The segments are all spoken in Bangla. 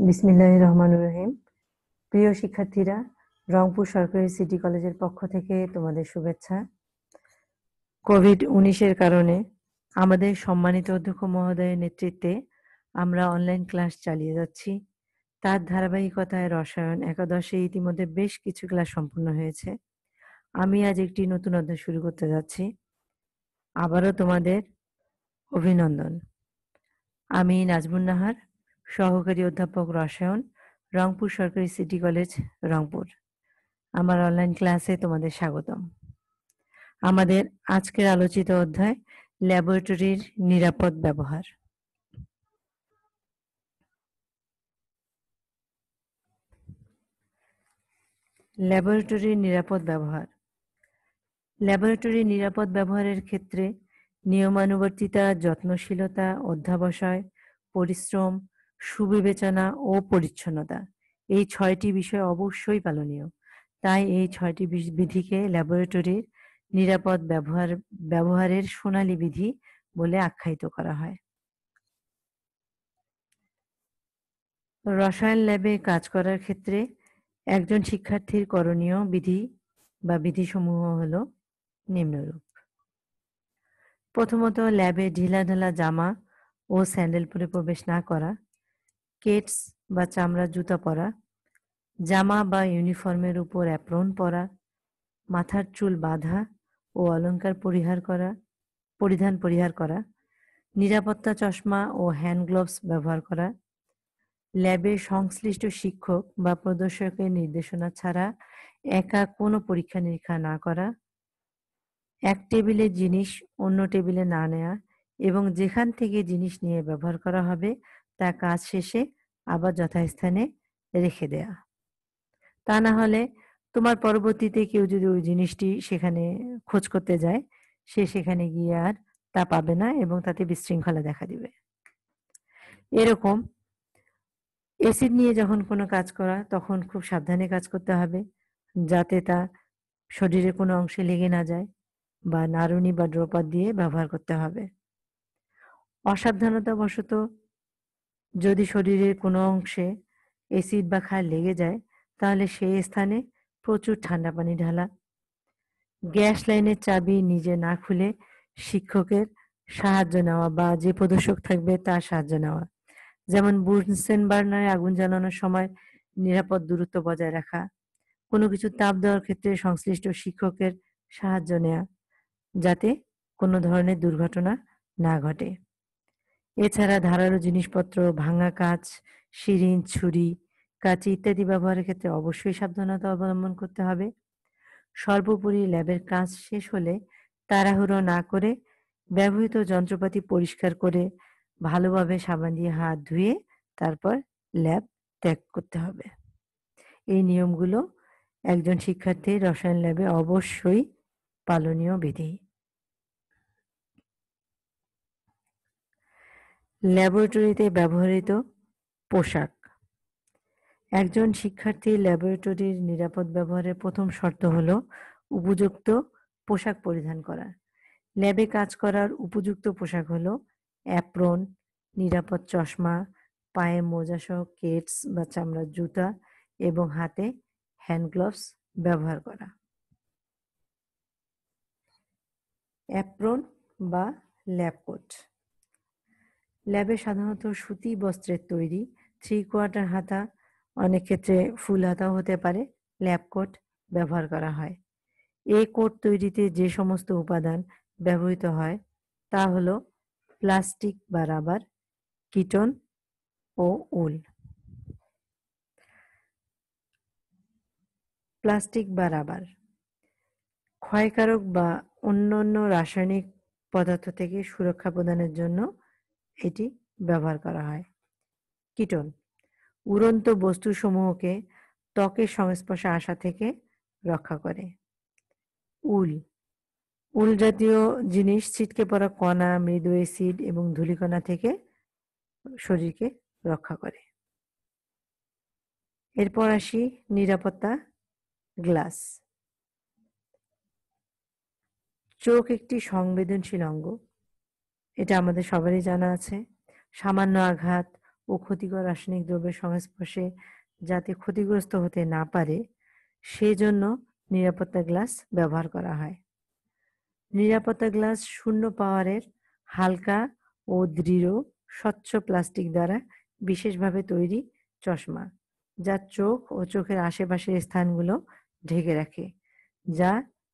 বিসমিল্লাহির রহমানির রহিম। প্রিয় শিক্ষার্থীরা, রংপুর সরকারি সিটি কলেজের পক্ষ থেকে তোমাদের শুভেচ্ছা। কোভিড-19 কারণে আমাদের সম্মানিত অধ্যক্ষ মহোদয়ের নেতৃত্বে আমরা অনলাইন ক্লাস চালিয়ে যাচ্ছি। তার ধারাবাহিকতায় রসায়ন একাদশে ইতিমধ্যে বেশ কিছু ক্লাস সম্পূর্ণ হয়েছে। আমি আজ একটি নতুন অধ্যায় শুরু করতে যাচ্ছি। আবারও তোমাদের অভিনন্দন। আমি নাজমুন নাহার, সহকারী অধ্যাপক রসায়ন, রংপুর সরকারি সিটি কলেজ, রংপুর। আমার অনলাইন ক্লাসে তোমাদের স্বাগতম। আমাদের আজকের আলোচিত অধ্যায় ল্যাবরেটরির নিরাপদ ব্যবহার। ল্যাবরেটরির নিরাপদ ব্যবহার। ল্যাবরেটরির নিরাপদ ব্যবহারের ক্ষেত্রে নিয়মানুবর্তিতা, যত্নশীলতা, অধ্যবসায়, পরিশ্রম, সুবিবেচনা ও পরিচ্ছন্নতা এই 6টি বিষয় অবশ্যই পালনীয়। তাই এই 6টি বিধিকে ল্যাবরেটরির নিরাপদ ব্যবহারের সোনালী বিধি বলে আখ্যায়িত করা হয়। রসায়ন ল্যাবে কাজ করার ক্ষেত্রে একজন শিক্ষার্থীর করণীয় বিধি বা বিধিসমূহ হলো নিম্নরূপ। প্রথমত, ল্যাবে ঢিলাঢালা জামা ও স্যান্ডেল পরে প্রবেশ না করা, কেটস বা চামড়ার জুতা পরা, জামা বা ইউনিফর্মের উপর অ্যাপ্রন পরা, মাথার চুল বাঁধা ও অলংকার পরিধান করা, নিরাপত্তা চশমা ও হ্যান্ড গ্লোভস ব্যবহার করা, ল্যাবে সংশ্লিষ্ট শিক্ষক বা প্রদর্শকের নির্দেশনা ছাড়া একা কোনো পরীক্ষা নিরীক্ষা না করা, এক টেবিলের জিনিস অন্য টেবিলে না নেওয়া এবং যেখান থেকে জিনিস নিয়ে ব্যবহার করা হবে তা কাজ শেষে আবার যথাস্থানে রেখে দেয়া। তা না হলে তোমার পরবর্তীতে কেউ যদি ওই জিনিসটি সেখানে খোঁজ করতে যায়, সে সেখানে গিয়ে আর তা পাবে না এবং তাতে বিশৃঙ্খলা দেখা দিবে। এরকম অ্যাসিড নিয়ে যখন কোনো কাজ করা তখন খুব সাবধানে কাজ করতে হবে, যাতে তা শরীরের কোনো অংশে লেগে না যায়, বা নাড়ুনি বা ড্রপার দিয়ে ব্যবহার করতে হবে। অসাবধানতাবশত যদি শরীরের কোনো অংশে অ্যাসিড বা ক্ষার লেগে যায়, তাহলে সেই স্থানে প্রচুর ঠান্ডা পানি ঢালা, গ্যাস লাইনের চাবি নিজে না খুলে শিক্ষকের সাহায্য নেওয়া বা যে প্রদর্শক থাকবে তার সাহায্য নেওয়া, যেমন বুনসেন বার্নারে আগুন জ্বালানোর সময় নিরাপদ দূরত্ব বজায় রাখা, কোনো কিছু তাপ দেওয়ার ক্ষেত্রে সংশ্লিষ্ট শিক্ষকের সাহায্য নেওয়া, যাতে কোনো ধরনের দুর্ঘটনা না ঘটে। এছাড়া ধারালো জিনিসপত্র, ভাঙা কাঁচ, সিরিঞ্জ, ছুরি, কাঁচি ইত্যাদি ব্যবহারের ক্ষেত্রে অবশ্যই সাবধানতা অবলম্বন করতে হবে। সর্বোপরি ল্যাবের কাজ শেষ হলে তাড়াহুড়ো না করে ব্যবহৃত যন্ত্রপাতি পরিষ্কার করে ভালোভাবে সাবান দিয়ে হাত ধুয়ে তারপর ল্যাব ত্যাগ করতে হবে। এই নিয়মগুলো একজন শিক্ষার্থীর রসায়ন ল্যাবে অবশ্যই পালনীয় বিধি। ল্যাবরেটরিতে ব্যবহৃত পোশাক। একজন শিক্ষার্থীর ল্যাবরেটরির নিরাপদ ব্যবহারের প্রথম শর্ত হলো উপযুক্ত পোশাক পরিধান করা। ল্যাবে কাজ করার উপযুক্ত পোশাক হলো অ্যাপ্রন, নিরাপদ চশমা, পায়ে মোজাসহ কেটস বা চামড়ার জুতা এবং হাতে হ্যান্ড গ্লোভস ব্যবহার করা। অ্যাপ্রন বা ল্যাব কোট। ল্যাবে সাধারণত সুতি বস্ত্রের তৈরি 3/4 হাতা, অনেক ক্ষেত্রে ফুল হাতাও হতে পারে, ল্যাব কোট ব্যবহার করা হয়। এই কোট তৈরিতে যে সমস্ত উপাদান ব্যবহৃত হয় তা হলো প্লাস্টিক বা রাবার, কিটন ও উল। প্লাস্টিক বা রাবার ক্ষয়কারক বা অন্যান্য রাসায়নিক পদার্থ থেকে সুরক্ষা প্রদানের জন্য এটি ব্যবহার করা হয়। কিটন উড়ন্ত বস্তুসমূহকে ত্বকের সংস্পর্শে আসা থেকে রক্ষা করে। উল উল জাতীয় জিনিস ছিটকে পড়া কণা, মৃদু অ্যাসিড এবং ধূলিকণা থেকে শরীরকে রক্ষা করে। এরপর আসি নিরাপত্তা গ্লাস। চোখ একটি সংবেদনশীল অঙ্গ, এটা আমাদের সবারই জানা আছে। সামান্য আঘাত ও ক্ষতিকর রাসায়নিক দ্রব্যের সংস্পর্শে যাতে ক্ষতিগ্রস্ত হতে না পারে সেজন্য নিরাপত্তা গ্লাস ব্যবহার করা হয়। নিরাপত্তা গ্লাস শূন্য পাওয়ারের হালকা ও দৃঢ় স্বচ্ছ প্লাস্টিক দ্বারা বিশেষভাবে তৈরি চশমা, যা চোখ ও চোখের আশেপাশের স্থানগুলো ঢেকে রাখে, যা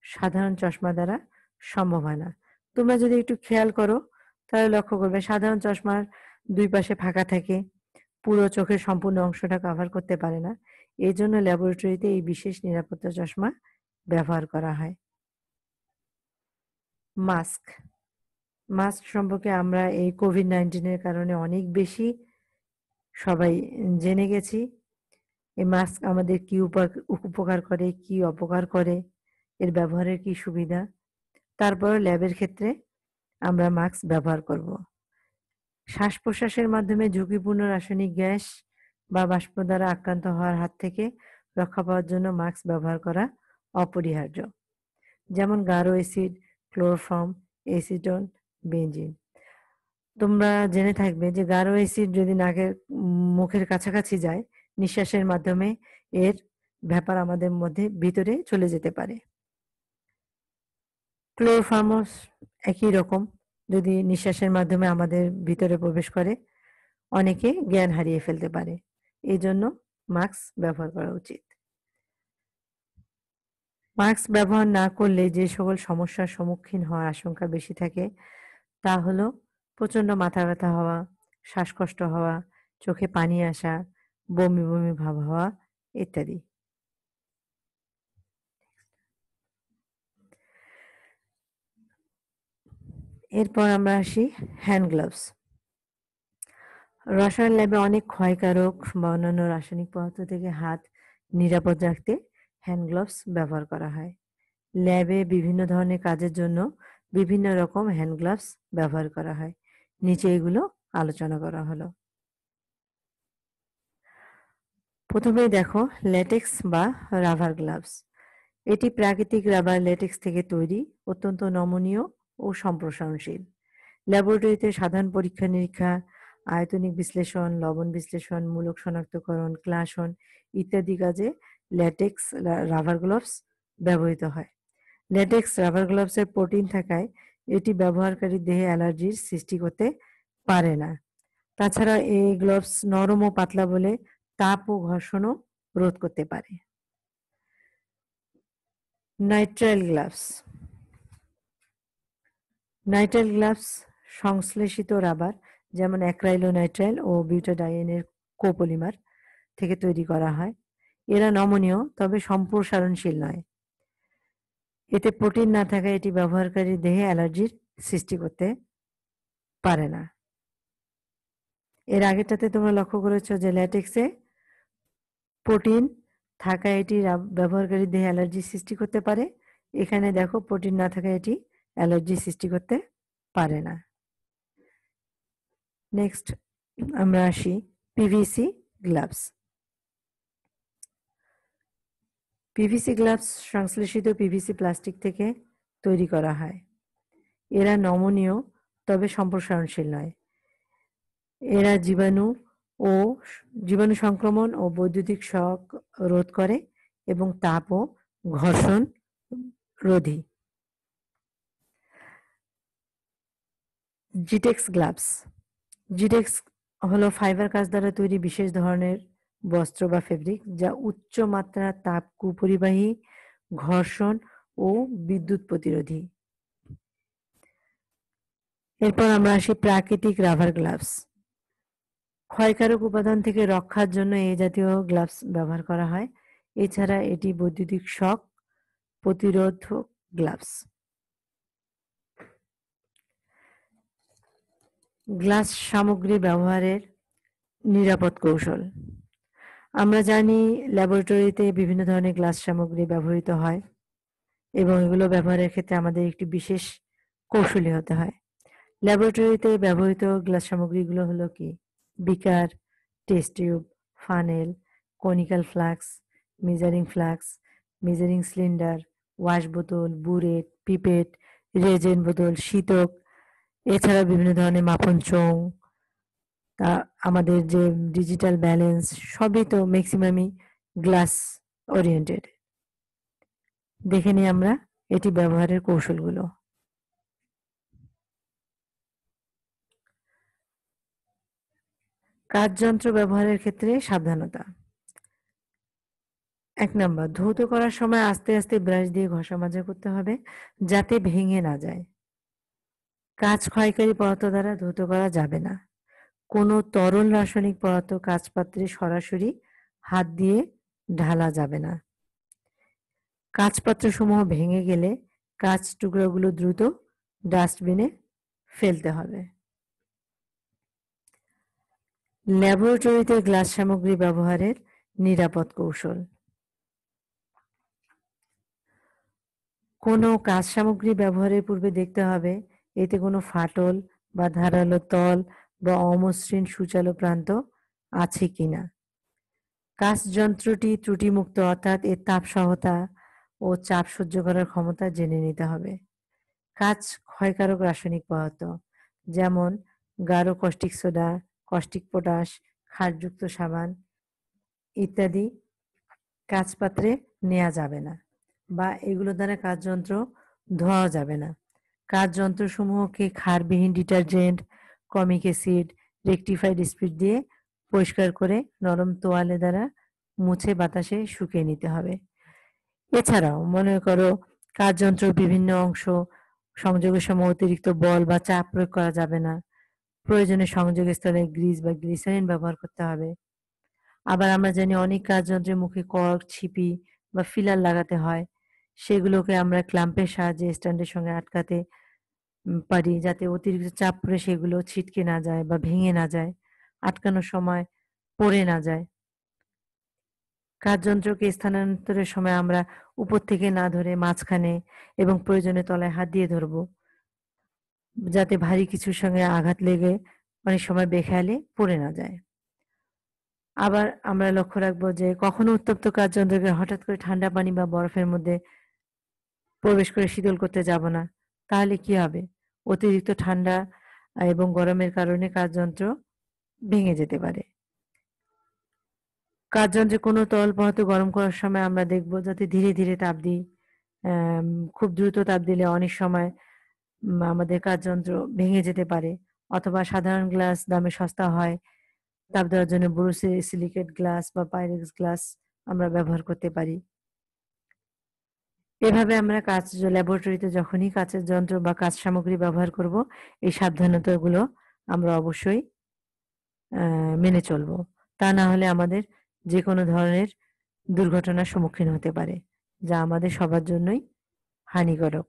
সাধারণ চশমা দ্বারা সম্ভব হয় না। তোমরা যদি একটু খেয়াল করো তাহলে লক্ষ্য করবে সাধারণ চশমার দুই পাশে ফাঁকা থাকে, পুরো চোখের সম্পূর্ণ অংশটা কভার করতে পারে না। এই জন্য ল্যাবরেটরিতে এই বিশেষ নিরাপত্তা চশমা ব্যবহার করা হয়। মাস্ক মাস্ক সম্পর্কে আমরা এই কোভিড-19 কারণে অনেক বেশি সবাই জেনে গেছি। এই মাস্ক আমাদের কি উপকার করে, কি অপকার করে, এর ব্যবহারের কি সুবিধা। তারপর ল্যাবের ক্ষেত্রে আমরা মাস্ক ব্যবহার করব। শ্বাস-প্রশ্বাসের মাধ্যমে ঝুঁকিপূর্ণ রাসায়নিক গ্যাস বা বাষ্প দ্বারা আক্রান্ত হওয়ার হাত থেকে রক্ষা পাওয়ার জন্য মাস্ক ব্যবহার করা অপরিহার্য, যেমন গাঢ় অ্যাসিড, ক্লোরোফর্ম, এসিটন, বেনজিন। তোমরা জেনে থাকবে যে গাঢ় অ্যাসিড যদি নাকের মুখের কাছাকাছি যায়, নিঃশ্বাসের মাধ্যমে এর ব্যাপার আমাদের মধ্যে ভিতরে চলে যেতে পারে। ক্লোরোফর্মস একই রকম, যদি নিঃশ্বাসের মাধ্যমে আমাদের ভিতরে প্রবেশ করে অনেকে জ্ঞান হারিয়ে ফেলতে পারে। এই জন্য মাস্ক ব্যবহার করা উচিত। মাস্ক ব্যবহার না করলে যে সকল সমস্যার সম্মুখীন হওয়ার আশঙ্কা বেশি থাকে তা হলো প্রচন্ড মাথা ব্যথা হওয়া, শ্বাসকষ্ট হওয়া, চোখে পানি আসা, বমি বমি ভাব হওয়া ইত্যাদি। এরপর আমরা আসি হ্যান্ড গ্লাভস। রসায়ন ল্যাবে অনেক ক্ষয়কারক বা অন্যান্য রাসায়নিক পদার্থ থেকে হাত নিরাপদ রাখতে হ্যান্ড গ্লাভস ব্যবহার করা হয়। ল্যাবে বিভিন্ন ধরনের কাজের জন্য বিভিন্ন রকম হ্যান্ড গ্লাভস ব্যবহার করা হয়। নিচে এগুলো আলোচনা করা হলো। প্রথমেই দেখো ল্যাটেক্স বা রাবার গ্লাভস। এটি প্রাকৃতিক রাবার ল্যাটেক্স থেকে তৈরি, অত্যন্ত নমনীয় ও সম্প্রসারণশীল। ল্যাবরেটরিতে সাধারণ পরীক্ষা নিরীক্ষা, আয়তনিক বিশ্লেষণ, লবণ বিশ্লেষণ, মূলক শনাক্তকরণ, ক্লাসন ইত্যাদি কাজে ল্যাটেক্স রাবার গ্লাভস ব্যবহৃত হয়। ল্যাটেক্স রাবার গ্লাভসের প্রোটিন থাকায় এটি ব্যবহারকারীর দেহে অ্যালার্জির সৃষ্টি করতে পারে না। তাছাড়া এই গ্লাভস নরম ও পাতলা বলে তাপ ও ঘর্ষণও রোধ করতে পারে। Nitrile gloves. নাইট্রাইল গ্লাভস সংশ্লেষিত রাবার যেমন অ্যাক্রাইলোনাইট্রাইল ও বিউটাডাইনের কোপলিমার থেকে তৈরি করা হয়। এরা নমনীয় তবে সম্প্রসারণশীল নয়। এতে প্রোটিন না থাকায় এটি ব্যবহারকারীর দেহে অ্যালার্জির সৃষ্টি করতে পারে না। এর আগেরটাতে তোমরা লক্ষ্য করেছো যে ল্যাটেক্সে প্রোটিন থাকায় এটি ব্যবহারকারীর দেহে অ্যালার্জি সৃষ্টি করতে পারে। এখানে দেখো প্রোটিন না থাকায় এটি অ্যালার্জি সৃষ্টি করতে পারে না। নেক্সট আমরা আসি পিভিসি গ্লাভস। পিভিসি গ্লাভস সংশ্লেষিত পিভিসি প্লাস্টিক থেকে তৈরি করা হয়। এরা নমনীয় তবে সম্প্রসারণশীল নয়। এরা জীবাণু সংক্রমণ ও বৈদ্যুতিক শক রোধ করে এবং তাপ ও ঘর্ষণ রোধী। জিটেক্স গ্লাভস। জিটেক্স হলো ফাইবার কাঁচ দ্বারা তৈরি বিশেষ ধরনের বস্ত্র বা ফেব্রিক যা উচ্চ মাত্রার তাপ কুপরিবাহী, ঘর্ষণ ও বিদ্যুৎ প্রতিরোধী। এরপর আমরা আসি প্রাকৃতিক রাবার গ্লাভস। ক্ষয়কারক উপাদান থেকে রক্ষার জন্য এই জাতীয় গ্লাভস ব্যবহার করা হয়। এছাড়া এটি বৈদ্যুতিক শক প্রতিরোধক গ্লাভস। গ্লাস সামগ্রী ব্যবহারের নিরাপদ কৌশল। আমরা জানি ল্যাবরেটরিতে বিভিন্ন ধরনের গ্লাস সামগ্রী ব্যবহৃত হয় এবং এগুলো ব্যবহারের ক্ষেত্রে আমাদের একটি বিশেষ কৌশলী হতে হয়। ল্যাবরেটরিতে ব্যবহৃত গ্লাস সামগ্রীগুলো হলো কি? Beaker, test tube, funnel, conical flask, measuring flask, measuring cylinder, wash বোতল, বুরেট, পিপেট, রেজেন বোতল, শীতক, এছাড়া বিভিন্ন ধরনের মাপন চোং, তা আমাদের যে ডিজিটাল ব্যালেন্স সবই তো ম্যাক্সিমামই গ্লাস ওরিয়েন্টেড। দেখে নিই আমরা এটি ব্যবহারের কৌশলগুলো। কাজযন্ত্র ব্যবহারের ক্ষেত্রে সাবধানতা। ১ নাম্বার, ধৌত করার সময় আস্তে আস্তে ব্রাশ দিয়ে ঘষা মাজা করতে হবে যাতে ভেঙে না যায়। কাঁচ ক্ষয়কারী পদার্থ দ্বারা ধৌত করা যাবে না। কোনো তরল রাসায়নিক পদার্থ কাঁচপাত্রে সরাসরি হাত দিয়ে ঢালা যাবে না। কাঁচপাত্রসমূহ ভেঙে গেলে কাঁচ টুকরাগুলো দ্রুত ডাস্টবিনে ফেলতে হবে। ল্যাবরেটরিতে গ্লাস সামগ্রী ব্যবহারের নিরাপদ কৌশল। কোনো কাঁচ সামগ্রী ব্যবহারের পূর্বে দেখতে হবে এতে কোনো ফাটল বা ধারালো তল বা অমসৃণ সূচালো প্রান্ত আছে কিনা। কাঁচ যন্ত্রটি ত্রুটিমুক্ত অর্থাৎ এর তাপ সহতা ও চাপ সহ্য করার ক্ষমতা জেনে নিতে হবে। কাঁচ ক্ষয়কারক রাসায়নিক পদার্থ যেমন গাঢ় কস্টিক সোডা, কস্টিক পটাশ, ক্ষারযুক্ত সাবান ইত্যাদি কাঁচ পাত্রে নেওয়া যাবে না বা এগুলো দ্বারা কাঁচযন্ত্র ধোয়াও যাবে না। কাঁচযন্ত্রসমূহকে ক্ষারবিহীন detergent, chromic acid, rectified spirit দিয়ে পরিষ্কার করে নরম তোয়ালে দ্বারা মুছে বাতাসে শুকিয়ে নিতে হবে। এছাড়াও মনে করো কাঁচযন্ত্রের বিভিন্ন অংশ সংযোগের সময় অতিরিক্ত বল বা চাপ প্রয়োগ করা যাবে না। প্রয়োজনে সংযোগস্থলে গ্রিজ বা গ্লিসারিন ব্যবহার করতে হবে। আবার আমরা জানি অনেক কাঁচযন্ত্রের মুখে কর্ক, ছিপি বা ফিলার লাগাতে হয়। সেগুলোকে আমরা ক্ল্যাম্পের সাহায্যে স্ট্যান্ডের সঙ্গে আটকাতে পারি যাতে অতিরিক্ত চাপ পড়ে সেগুলো ছিটকে না যায় বা ভেঙে না যায়, আটকানোর সময় পড়ে না যায়। কাঁচযন্ত্রকে স্থানান্তরের সময় আমরা উপর থেকে না ধরে মাঝখানে এবং প্রয়োজনে তলায় হাত দিয়ে ধরবো যাতে ভারী কিছুর সঙ্গে আঘাত লেগে অনেক সময় বেখেয়ালে পড়ে না যায়। আবার আমরা লক্ষ্য রাখবো যে কখনো উত্তপ্ত কাঁচযন্ত্রকে হঠাৎ করে ঠান্ডা পানি বা বরফের মধ্যে প্রবেশ করে শীতল করতে যাব না। তাহলে কি হবে? অতিরিক্ত ঠান্ডা এবং গরমের কারণে কাঁচযন্ত্র ভেঙে যেতে পারে। কাঁচযন্ত্রে কোনো তরল পদার্থ গরম করার সময় আমরা দেখব যাতে ধীরে ধীরে তাপ দিই। অ্যাম খুব দ্রুত তাপ দিলে অনেক সময় আমাদের কাঁচযন্ত্র ভেঙে যেতে পারে অথবা সাধারণ গ্লাস দামে সস্তা হয়। তাপ দেওয়ার জন্য বোরোসিলিকেট গ্লাস বা পাইরেক্স গ্লাস আমরা ব্যবহার করতে পারি। এভাবে আমরা ল্যাবরেটরিতে যখনই কাঁচের যন্ত্র বা কাঁচ সামগ্রী ব্যবহার করব এই সাবধানতাগুলো আমরা অবশ্যই মেনে চলবো। তা না হলে আমাদের যেকোনো ধরনের দুর্ঘটনার সম্মুখীন হতে পারে যা আমাদের সবার জন্যই হানিকারক।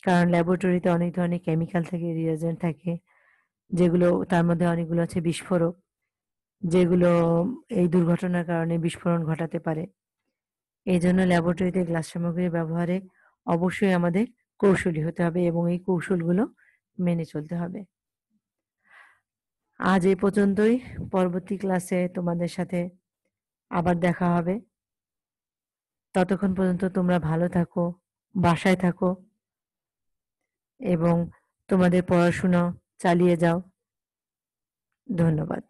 কারণ ল্যাবরেটরিতে অনেক ধরনের কেমিক্যাল থাকে, রিয়েজেন্ট থাকে যেগুলো তার মধ্যে অনেকগুলো আছে বিস্ফোরক যেগুলো এই দুর্ঘটনার কারণে বিস্ফোরণ ঘটাতে পারে। এজন্য ল্যাবরেটরিতে গ্লাস সামগ্রী ব্যবহারে অবশ্যই আমাদের কৌশলী হতে হবে এবং এই কৌশলগুলো মেনে চলতে হবে। আজ এই পর্যন্তই। পরবর্তী ক্লাসে তোমাদের সাথে আবার দেখা হবে। ততক্ষণ পর্যন্ত তোমরা ভালো থাকো, বাসায় থাকো এবং তোমাদের পড়াশোনা চালিয়ে যাও। ধন্যবাদ।